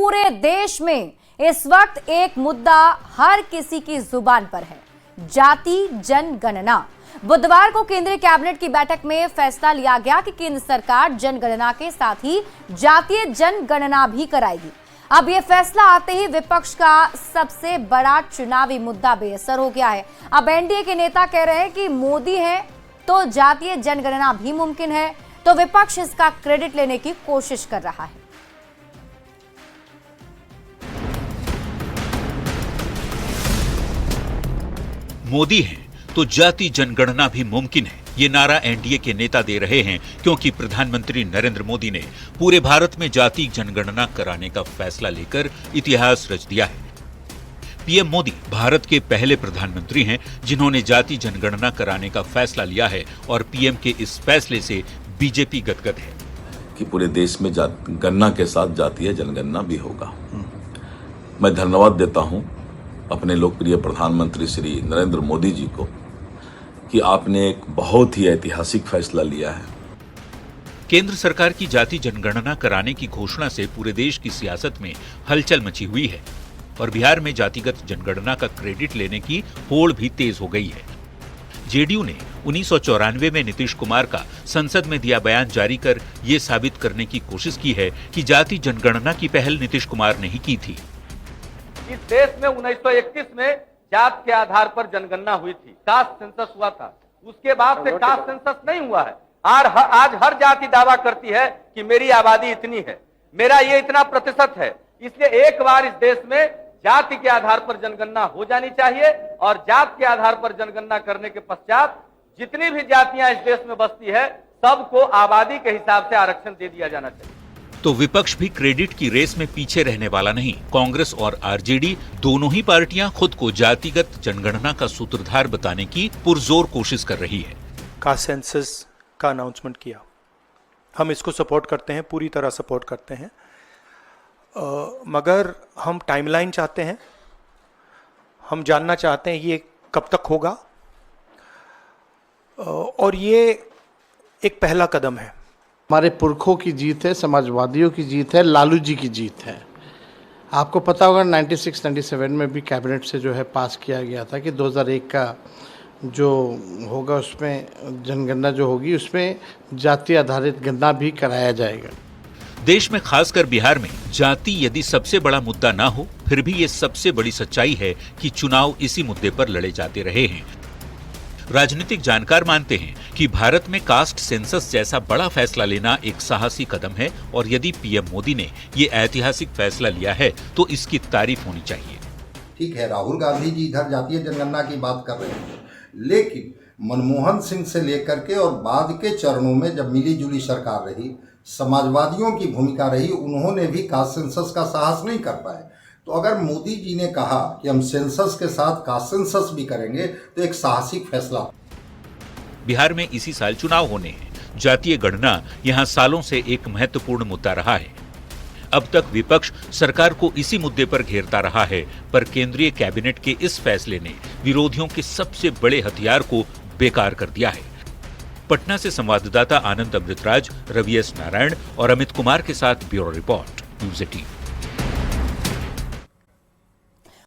पूरे देश में इस वक्त एक मुद्दा हर किसी की जुबान पर है, जाति जनगणना। बुधवार को केंद्रीय कैबिनेट की बैठक में फैसला लिया गया कि केंद्र सरकार जनगणना के साथ ही जातीय जनगणना भी कराएगी। अब यह फैसला आते ही विपक्ष का सबसे बड़ा चुनावी मुद्दा बेअसर हो गया है। अब एनडीए के नेता कह रहे हैं कि मोदी है तो जातीय जनगणना भी मुमकिन है, तो विपक्ष इसका क्रेडिट लेने की कोशिश कर रहा है। मोदी हैं तो जाति जनगणना भी मुमकिन है, ये नारा एनडीए के नेता दे रहे हैं क्योंकि प्रधानमंत्री नरेंद्र मोदी ने पूरे भारत में जाति जनगणना कराने का फैसला लेकर इतिहास रच दिया है। पीएम मोदी भारत के पहले प्रधानमंत्री हैं जिन्होंने जाति जनगणना कराने का फैसला लिया है और पीएम के इस फैसले से बीजेपी गदगद है कि पूरे देश में गणना के साथ जातीय जनगणना भी होगा। मैं धन्यवाद देता हूं अपने लोकप्रिय प्रधानमंत्री श्री नरेंद्र मोदी जी को कि आपने एक बहुत ही ऐतिहासिक फैसला लिया है। केंद्र सरकार की जाति जनगणना कराने की घोषणा से पूरे देश की सियासत में हलचल मची हुई है और बिहार में जातिगत जनगणना का क्रेडिट लेने की होड़ भी तेज हो गई है। जेडीयू ने 1994 में नीतीश कुमार का संसद में दिया बयान जारी कर ये साबित करने की कोशिश की है कि जाति जनगणना की पहल नीतीश कुमार ने ही की थी। इस देश में 1921 में जात के आधार पर जनगणना हुई थी, कास्ट सेंसस हुआ था। उसके बाद से कास्ट सेंसस नहीं हुआ है। आज हर जाति दावा करती है कि मेरी आबादी इतनी है, मेरा ये इतना प्रतिशत है। इसलिए एक बार इस देश में जाति के आधार पर जनगणना हो जानी चाहिए और जात के आधार पर जनगणना करने के पश्चात जितनी भी जातियां इस देश में बसती है सबको आबादी के हिसाब से आरक्षण दे दिया जाना चाहिए। तो विपक्ष भी क्रेडिट की रेस में पीछे रहने वाला नहीं। कांग्रेस और आरजेडी दोनों ही पार्टियां खुद को जातिगत जनगणना का सूत्रधार बताने की पुरजोर कोशिश कर रही है। कास्ट सेंसस का अनाउंसमेंट किया, हम इसको सपोर्ट करते हैं, पूरी तरह सपोर्ट करते हैं, मगर हम टाइमलाइन चाहते हैं। हम जानना चाहते हैं ये कब तक होगा और ये एक पहला कदम है। हमारे पुरखों की जीत है, समाजवादियों की जीत है, लालू जी की जीत है। आपको पता होगा 96-97 में भी कैबिनेट से जो है पास किया गया था कि 2001 का जो होगा उसमें जनगणना जो होगी उसमें जाति आधारित गणना भी कराया जाएगा। देश में खासकर बिहार में जाति यदि सबसे बड़ा मुद्दा ना हो, फिर भी ये सबसे बड़ी सच्चाई है कि चुनाव इसी मुद्दे पर लड़े जाते रहे हैं। राजनीतिक जानकार मानते हैं कि भारत में कास्ट सेंसस जैसा बड़ा फैसला लेना एक साहसी कदम है और यदि पीएम मोदी ने ये ऐतिहासिक फैसला लिया है तो इसकी तारीफ होनी चाहिए। ठीक है, राहुल गांधी जी इधर जातीय जनगणना की बात कर रहे हैं, लेकिन मनमोहन सिंह से लेकर के और बाद के चरणों में जब मिली जुली सरकार रही, समाजवादियों की भूमिका रही, उन्होंने भी कास्ट सेंसस का साहस नहीं कर पाए। तो अगर मोदी जी ने कहा कि हम सेंसस के साथ कास्ट सेंसस भी करेंगे तो एक साहसिक फैसला। बिहार में इसी साल चुनाव होने हैं। जातीय गणना यहां सालों से एक महत्वपूर्ण मुद्दा रहा है। अब तक विपक्ष सरकार को इसी मुद्दे पर घेरता रहा है, पर केंद्रीय कैबिनेट के इस फैसले ने विरोधियों के सबसे बड़े हथियार को बेकार कर दिया है। पटना से संवाददाता आनंद अमृतराज, रवि एस नारायण और अमित कुमार के साथ ब्यूरो रिपोर्ट, न्यूज़ 18।